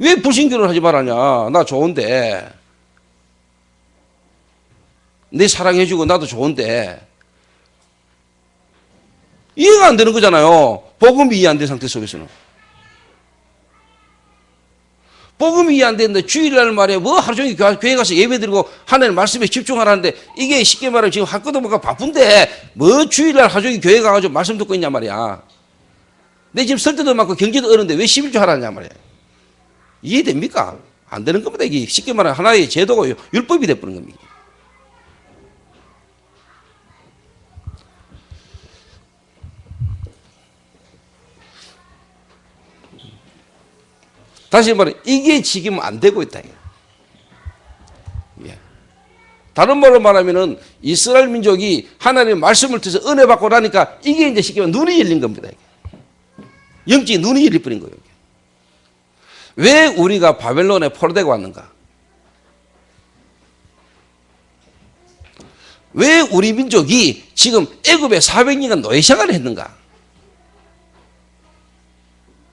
왜 불신결혼 하지 말라냐? 나 좋은데. 내 사랑해주고 나도 좋은데. 이해가 안 되는 거잖아요. 복음이 이해 안 된 상태 속에서는. 복음이 이해 안 되는데 주일날 말에 뭐 하루 종일 교회 가서 예배 드리고 하나님 말씀에 집중하라는데 이게 쉽게 말하면 지금 할 것도 뭐가 바쁜데 뭐 주일날 하루 종일 교회 가가지고 말씀 듣고 있냐 말이야. 내 지금 설 때도 많고 경제도 어려운데 왜 11조 하라냐 말이야. 이해됩니까? 안 되는 겁니다. 이게 쉽게 말하면 하나의 제도가 율법이 돼버린 겁니다. 다시 말해 이게 지금 안 되고 있다. 예. 다른 말로 말하면은 이스라엘 민족이 하나님의 말씀을 통해서 은혜 받고 나니까 이게 이제 쉽게 말하면 눈이 열린 겁니다. 영적인 눈이 열려버린 거예요. 왜 우리가 바벨론에 포로되고 왔는가? 왜 우리 민족이 지금 애굽에 400년간 노예 생활을 했는가?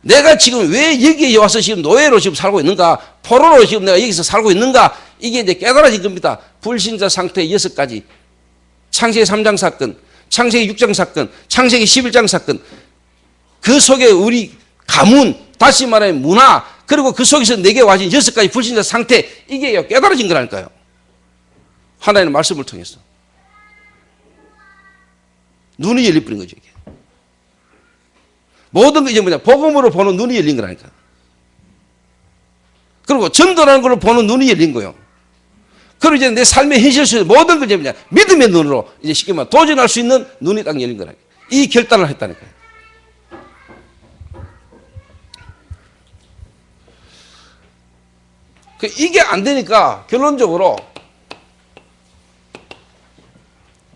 내가 지금 왜 여기에 와서 지금 노예로 지금 살고 있는가? 포로로 지금 내가 여기서 살고 있는가? 이게 이제 깨달아진 겁니다. 불신자 상태의 6가지. 창세기 3장 사건, 창세기 6장 사건, 창세기 11장 사건. 그 속에 우리 가문, 다시 말하면 문화, 그리고 그 속에서 내게 와진 6가지 불신자 상태, 이게 깨달아진 거라니까요. 하나님의 말씀을 통해서. 눈이 열려버린 거죠, 이게. 모든 게 이제 뭐냐, 복음으로 보는 눈이 열린 거라니까. 그리고 전도라는 걸로 보는 눈이 열린 거예요. 그리고 이제 내 삶의 현실 속에서 모든 걸 이제 뭐냐, 믿음의 눈으로 이제 쉽게 말하면 도전할 수 있는 눈이 딱 열린 거라니까. 이 결단을 했다니까요. 이게 안 되니까 결론적으로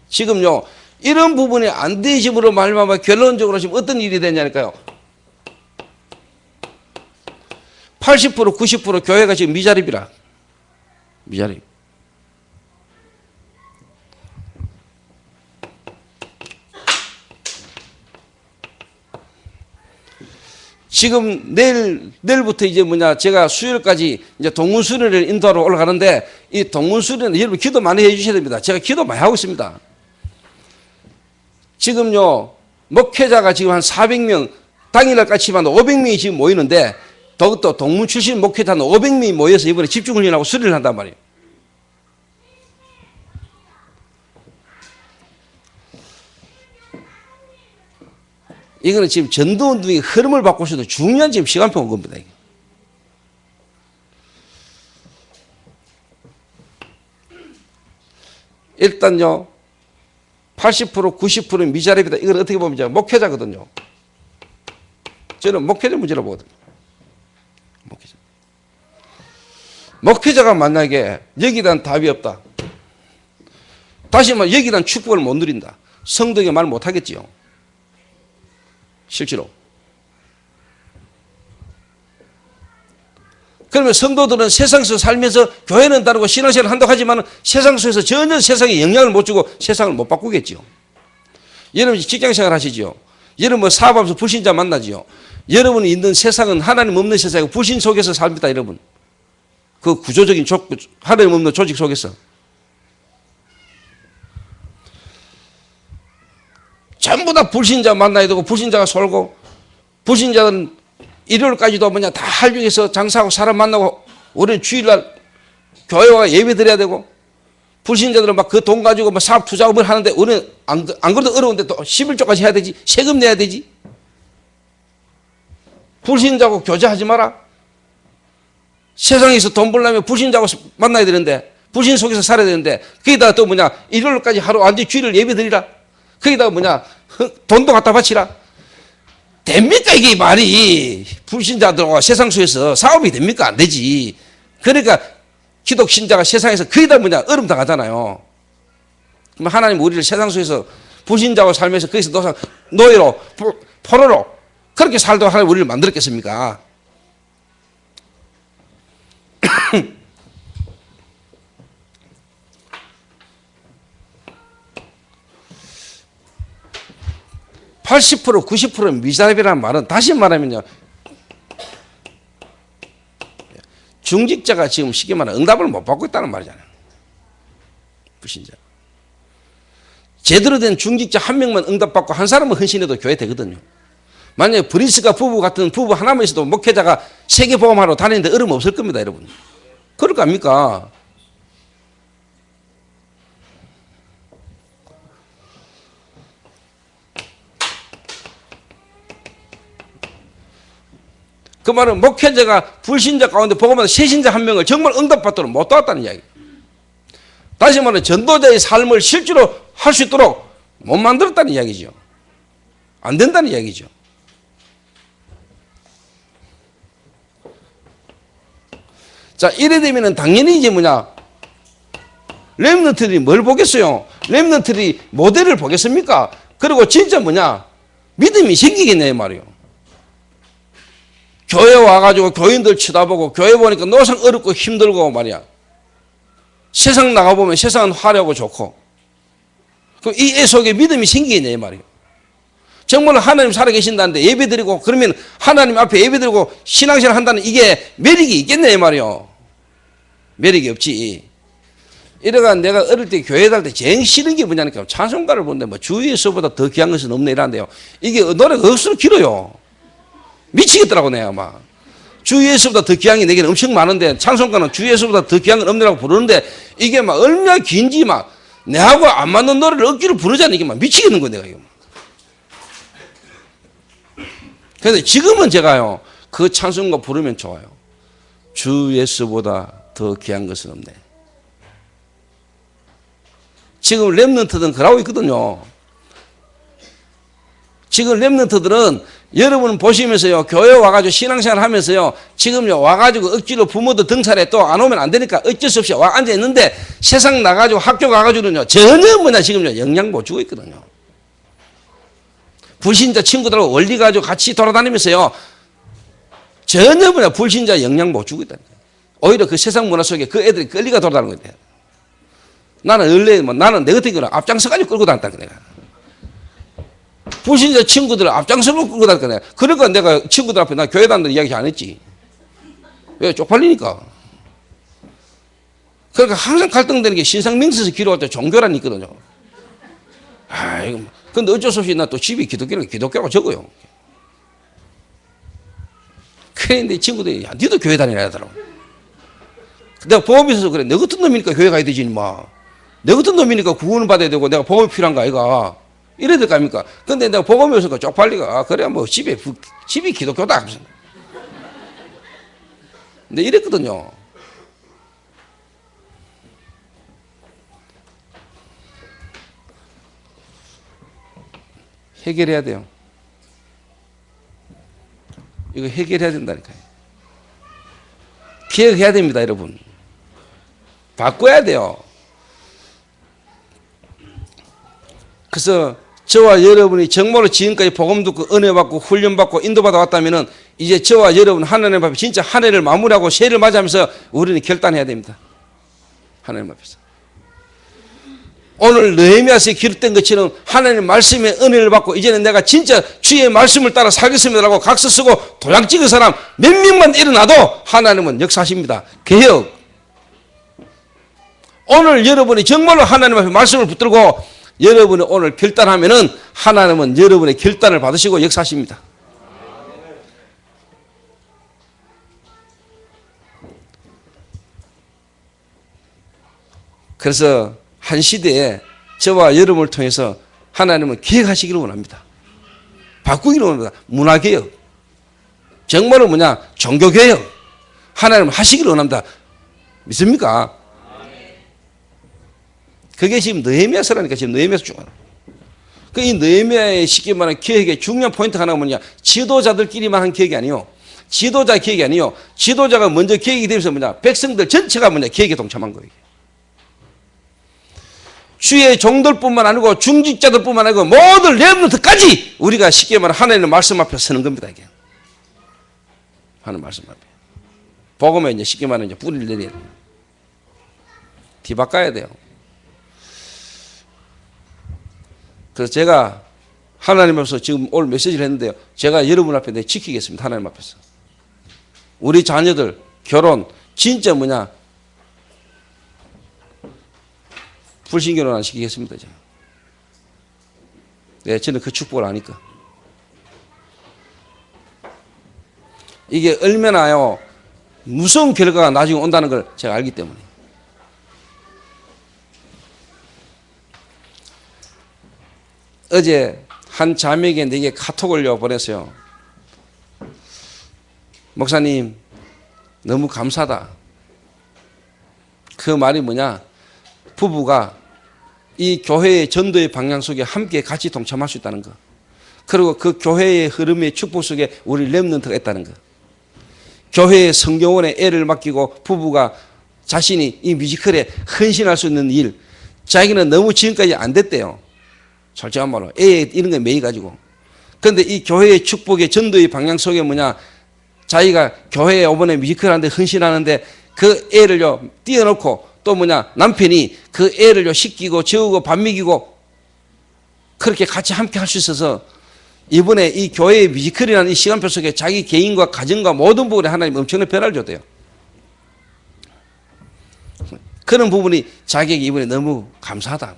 지금요, 이런 부분이 안 되심으로 말미암아 결론적으로 지금 어떤 일이 되냐니까요. 80% 90% 교회가 지금 미자립이라. 미자립. 지금 내일부터 이제 뭐냐, 제가 수요일까지 이제 동문수련을 인도하러 올라가는데, 이 동문수련은 여러분 기도 많이 해 주셔야 됩니다. 제가 기도 많이 하고 있습니다. 지금요, 목회자가 지금 한 400명, 당일날까지 한 500명이 지금 모이는데, 더욱더 동문 출신 목회자 한 500명이 모여서 이번에 집중훈련하고 수련을 한단 말이에요. 이거는 지금 전도운동의 흐름을 바꾸셔도 중요한 지금 시간표가 온 겁니다. 이게. 일단요, 80% 90% 미자립이다. 이건 어떻게 보면 제가 목회자거든요. 저는 목회자 문제라고 보거든요. 목회자가 만약에 여기에 대한 답이 없다. 다시 말해 여기에 대한 축복을 못 누린다. 성도에게 말 못하겠지요. 실제로. 그러면 성도들은 세상에서 살면서 교회는 다르고 신앙생활을 한다고 하지만 세상 속에서 전혀 세상에 영향을 못 주고 세상을 못 바꾸겠지요. 여러분 직장생활 하시죠. 여러분 뭐 사업하면서 불신자 만나지요. 여러분이 있는 세상은 하나님 없는 세상이고 불신 속에서 삽니다. 여러분. 그 구조적인 하나님 없는 조직 속에서. 전부 다 불신자 만나야 되고 불신자가 솔고 불신자는 일요일까지도 뭐냐 다 할중에서 장사하고 사람 만나고 우리는 주일날 교회와 예배 드려야 되고 불신자들은 막 그 돈 가지고 막 사업 투자업을 하는데 우리는 안 그래도 어려운데 또 11조까지 해야 되지. 세금 내야 되지. 불신자하고 교제하지 마라. 세상에서 돈 벌려면 불신자하고 만나야 되는데 불신 속에서 살아야 되는데 거기다가 또 뭐냐 일요일까지 하루 완전히 주일을 예배 드리라. 거기다가 뭐냐 돈도 갖다 바치라. 됩니까 이게 말이. 불신자들과 세상 속에서 사업이 됩니까? 안 되지. 그러니까 기독 신자가 세상에서 거기다 뭐냐 얼음 당하잖아요. 그럼 하나님 우리를 세상 속에서 불신자와 살면서 거기서 노예로 포로로 그렇게 살도록 하나님 우리를 만들었겠습니까? 80% 90% 미자립이라는 말은 다시 말하면요. 중직자가 지금 쉽게 말하면 응답을 못 받고 있다는 말이잖아요. 불신자. 제대로 된 중직자 한 명만 응답받고 한 사람은 헌신해도 교회 되거든요. 만약에 브리스가 부부 같은 부부 하나만 있어도 목회자가 세계보험하러 다니는데 어려움 없을 겁니다, 여러분. 그럴 거 아닙니까? 그 말은 목회자가 불신자 가운데 복음받은 새신자 한 명을 정말 응답받도록 못 도왔다는 이야기. 다시 말하면 전도자의 삶을 실제로 할 수 있도록 못 만들었다는 이야기죠. 안 된다는 이야기죠. 자, 이래 되면은 당연히 이제 뭐냐? 렘넌트들이 뭘 보겠어요? 렘넌트들이 모델을 보겠습니까? 그리고 진짜 뭐냐? 믿음이 생기겠네, 말이요. 교회 와가지고 교인들 쳐다보고 교회 보니까 노상 어렵고 힘들고 말이야. 세상 나가보면 세상은 화려하고 좋고. 그럼 이 애 속에 믿음이 생기겠네, 말이요. 정말 하나님 살아계신다는데 예배드리고 그러면 하나님 앞에 예배드리고 신앙생활 한다는 이게 매력이 있겠네, 말이요. 매력이 없지. 이래가 내가 어릴 때 교회 다닐 때 제일 싫은 게 뭐냐니까 찬송가를 보는데 뭐 주 예수보다 더 귀한 것은 없네 이란데요. 이게 노래가 억수로 길어요. 미치겠더라고 내가 막. 주 예수보다 더 귀한 게 내게는 엄청 많은데 찬송가는 주 예수보다 더 귀한 건 없네라고 부르는데 이게 막 얼마나 긴지 막 내하고 안 맞는 노래를 억지로 부르자니 이게 막 미치겠는 거야 내가 이거. 그래서 지금은 제가요 그 찬송가 부르면 좋아요. 주 예수보다 더 귀한 것은 없네. 지금 렘넌트들은 그러고 있거든요. 지금 렘넌트들은 여러분 보시면서요 교회 와가지고 신앙생활 하면서요 지금요 와가지고 억지로 부모도 등살에 또 안 오면 안 되니까 어쩔 수 없이 와 앉아 있는데 세상 나가지고 학교 가가지고는요 전혀 뭐냐 지금요 영향 못 주고 있거든요. 불신자 친구들하고 원리 가지고 같이 돌아다니면서요 전혀 뭐냐 불신자 영향 못 주고 있다니까. 오히려 그 세상 문화 속에 그 애들이 끌리가 돌아다니는 거예요. 나는 원래 뭐 나는 내 같은 경우는 앞장서가지고 끌고 다녔다 내가. 불신자 친구들을 앞장서고 끌고 다닐 거네. 그러니까 내가 친구들 앞에 나 교회 다닌다는 이야기 안 했지. 왜? 쪽팔리니까. 그러니까 항상 갈등되는 게 신상명세서 기록할 때 종교란 있거든요. 아이고. 근데 어쩔 수 없이 나 또 집이 기독교가 적어요. 그래, 내 친구들이, 야, 니도 교회 다니라 하더라고. 내가 보험이 있어서 그래. 내 같은 놈이니까 교회 가야 되지, 임마. 내 같은 놈이니까 구원을 받아야 되고 내가 보험이 필요한 거 아이가. 이래야 될 거 아닙니까? 근데 내가 복음이 없으니까 쪽팔리가, 아, 그래, 뭐, 집이 기독교다. 근데 이랬거든요. 해결해야 돼요. 이거 해결해야 된다니까요. 기억해야 됩니다, 여러분. 바꿔야 돼요. 그래서 저와 여러분이 정말로 지금까지 복음 듣고 은혜 받고 훈련 받고 인도받아 왔다면은 이제 저와 여러분 하나님 앞에 진짜 한 해를 마무리하고 새해를 맞이하면서 우리는 결단해야 됩니다. 하나님 앞에서. 오늘 느헤미야서에 기록된 것처럼 하나님 말씀의 은혜를 받고 이제는 내가 진짜 주의 말씀을 따라 살겠습니다라고 각서 쓰고 도장 찍은 사람 몇 명만 일어나도 하나님은 역사하십니다. 개혁. 오늘 여러분이 정말로 하나님 앞에 말씀을 붙들고 여러분이 오늘 결단하면은 하나님은 여러분의 결단을 받으시고 역사하십니다. 그래서 한 시대에 저와 여러분을 통해서 하나님은 기획하시기를 원합니다. 바꾸기를 원합니다. 문화개혁. 정말로 뭐냐? 종교개혁. 하나님은 하시기를 원합니다. 믿습니까? 그게 지금 느헤미야서라니까 지금 느헤미야서 쭉. 이 느헤미야의 쉽게 말하는 기획의 중요한 포인트가 하나가 뭐냐? 지도자들끼리만 한 기획이 아니요. 지도자 기획이 아니요. 지도자가 먼저 기획이 되면서 뭐냐? 백성들 전체가 뭐냐? 기획에 동참한 거예요. 주의 종들뿐만 아니고 중직자들뿐만 아니고 모든 렘넌트까지 우리가 쉽게 말하면 하나님의 말씀 앞에 서는 겁니다. 이게. 하나님 말씀 앞에. 복음에 이제 쉽게 말하면 이제 뿌리를 내려야 돼요. 뒤바꿔야 돼요. 그래서 제가 하나님 앞에서 지금 오늘 메시지를 했는데요. 제가 여러분 앞에 내 지키겠습니다. 하나님 앞에서. 우리 자녀들 결혼 진짜 불신결혼 안 시키겠습니다. 제가. 네, 저는 그 축복을 아니까. 이게 얼마나요 무서운 결과가 나중에 온다는 걸 제가 알기 때문에. 어제 한 자매에게 내게 카톡을 보냈어요. 목사님 너무 감사하다. 그 말이 부부가 이 교회의 전도의 방향 속에 함께 같이 동참할 수 있다는 거. 그리고 그 교회의 흐름의 축복 속에 우리 렘넌트가 있다는 거. 교회의 성경원에 애를 맡기고 부부가 자신이 이 뮤지컬에 헌신할 수 있는 일, 자기는 너무 지금까지 안 됐대요. 솔직한 말로 애 이런 거에 매이가지고. 그런데 이 교회의 축복의 전도의 방향 속에 자기가 교회에 이번에 뮤지컬 하는데 헌신하는데 그 애를요 띄워놓고 또 남편이 그 애를요 씻기고 재우고 밥 먹이고 그렇게 같이 함께 할 수 있어서 이번에 이 교회의 뮤지컬이라는 이 시간표 속에 자기 개인과 가정과 모든 부분에 하나님 엄청난 변화를 줬대요. 그런 부분이 자기에게 이번에 너무 감사하다.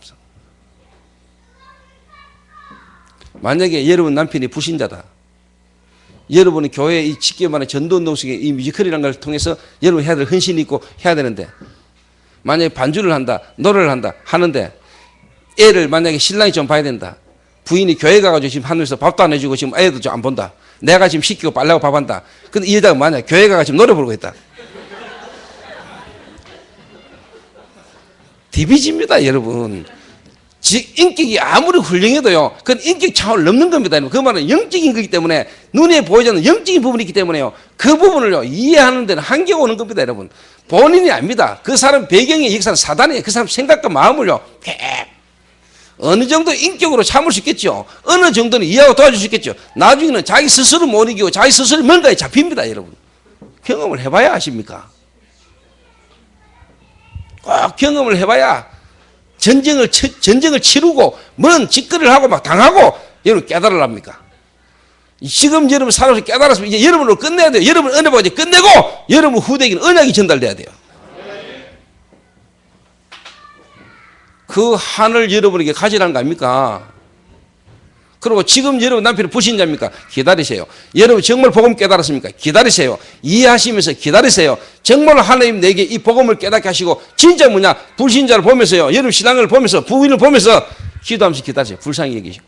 만약에 여러분 남편이 불신자다. 여러분이 교회 이 직계만의 전도운동 속에 이 뮤지컬이라는 걸 통해서 여러분 해야 될 헌신이 있고 해야 되는데 만약에 반주를 한다, 노래를 한다 하는데 애를 만약에 신랑이 좀 봐야 된다. 부인이 교회 가가지고 지금 하늘에서 밥도 안 해주고 지금 애도 좀 안 본다. 내가 지금 시키고 빨래하고 밥 한다. 근데 이 여자가 만약에 교회 가가 지금 노래 부르고 있다. 디비집니다, 여러분. 인격이 아무리 훌륭해도요, 그건 인격 차원을 넘는 겁니다. 그 말은 영적인 거기 때문에 눈에 보이지 않는 영적인 부분이 있기 때문에요. 그 부분을요, 이해하는 데는 한계가 오는 겁니다, 여러분. 본인이 압니다. 그 사람 배경의 역사는 사단이에요. 그 사람 생각과 마음을요, 어느 정도 인격으로 참을 수 있겠죠. 어느 정도는 이해하고 도와줄 수 있겠죠. 나중에는 자기 스스로 못 이기고 자기 스스로 뭔가에 잡힙니다, 여러분. 경험을 해봐야 아십니까? 꼭 경험을 해봐야 전쟁을 치르고 뭔 짓거리를 하고 막 당하고 여러분 깨달으랍니까? 지금 여러분 살아서 깨달았으면 이제 여러분으로 끝내야 돼요. 여러분 은혜 받아 끝내고 여러분 후대에게는 언약이 전달돼야 돼요. 그 한을 여러분에게 가지라는 거 아닙니까? 그리고 지금 여러분 남편이 불신자입니까? 기다리세요. 여러분 정말 복음 깨달았습니까? 기다리세요. 이해하시면서 기다리세요. 정말 하나님 내게 이 복음을 깨닫게 하시고 진짜 불신자를 보면서요. 여러분 신앙을 보면서 부인을 보면서 기도하면서 기다리세요. 불쌍히 여기시고.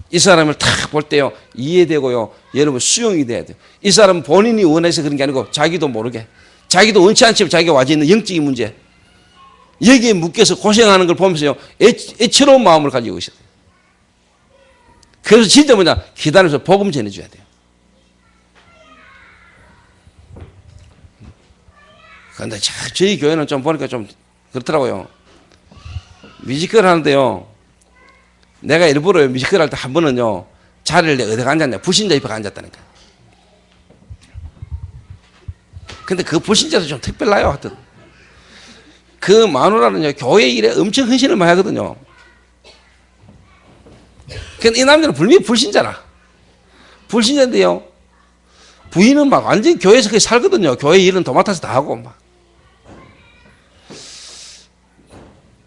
이 사람을 딱 볼 때요. 이해되고요. 여러분 수용이 돼야 돼요. 이 사람은 본인이 원해서 그런 게 아니고 자기도 모르게. 자기도 원치 않지만 자기가 와져 있는 영적인 문제. 여기에 묶여서 고생하는 걸 보면서요. 애처로운 마음을 가지고 있어요. 그래서 진짜 기다려서 복음 전해줘야 돼요. 그런데 저희 교회는 좀 보니까 좀 그렇더라고요. 뮤지컬 하는데요. 내가 일부러 뮤지컬 할 때 한 번은요. 자리를 내가 어디가 앉았냐. 불신자 옆에 앉았다니까. 근데 그 불신자도 좀 특별나요. 하여튼. 그 마누라는요. 교회 일에 엄청 헌신을 많이 하거든요. 근데 이 남자는 분명히 불신자라. 불신자인데요. 부인은 막 완전히 교회에서 거의 살거든요. 교회 일은 도맡아서 다 하고 막.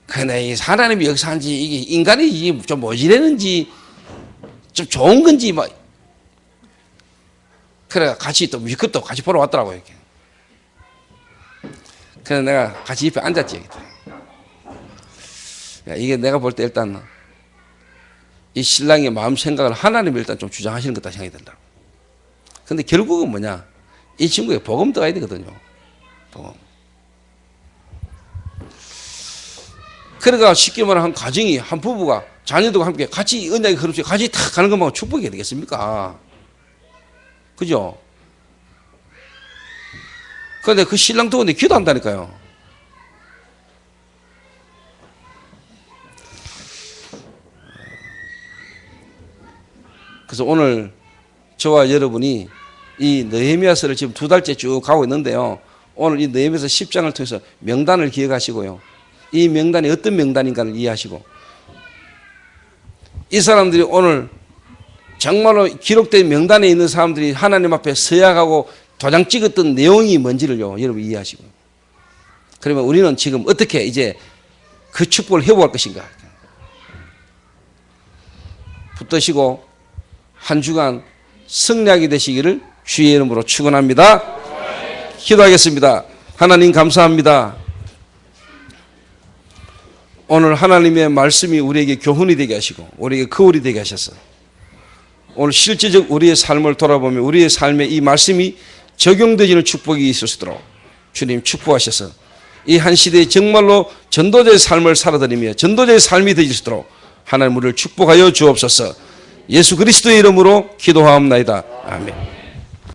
근데 이 하나님이 역사한지 이게 인간이 이게 좀 모질했는지 좀 좋은 건지 막. 그래 같이 또 뮤지컬도 같이 보러 왔더라고요. 이렇게. 그래서 내가 같이 옆에 앉았지. 이게 내가 볼 때 일단 이 신랑의 마음 생각을 하나님이 일단 좀 주장하시는 것 같다 생각이 든다. 근데 결국은 이 친구의 복음 들어가야 되거든요. 복음. 그러니까 쉽게 말하면 한 가정이, 한 부부가 자녀들과 함께 같이 언약의 흐름 속에 같이 탁 가는 것만 축복이 되겠습니까? 그죠? 그런데 그 신랑 두고 기도한다니까요. 그래서 오늘 저와 여러분이 이 느헤미야서를 지금 2달째 쭉 가고 있는데요. 오늘 이 느헤미야서 10장을 통해서 명단을 기억하시고요. 이 명단이 어떤 명단인가를 이해하시고 이 사람들이 오늘 정말로 기록된 명단에 있는 사람들이 하나님 앞에 서약하고 도장 찍었던 내용이 뭔지를요, 여러분 이해하시고. 그러면 우리는 지금 어떻게 이제 그 축복을 회복할 것인가? 붙드시고 한 주간 승리하게 되시기를 주의 이름으로 축원합니다. 기도하겠습니다. 하나님 감사합니다. 오늘 하나님의 말씀이 우리에게 교훈이 되게 하시고 우리에게 거울이 되게 하셔서 오늘 실제적 우리의 삶을 돌아보면 우리의 삶에 이 말씀이 적용되지는 축복이 있을 수 있도록 주님 축복하셔서 이 한 시대에 정말로 전도자의 삶을 살아드리며 전도자의 삶이 되실 수 있도록 하나님 우리를 축복하여 주옵소서. 예수 그리스도의 이름으로 기도하옵나이다. 아멘.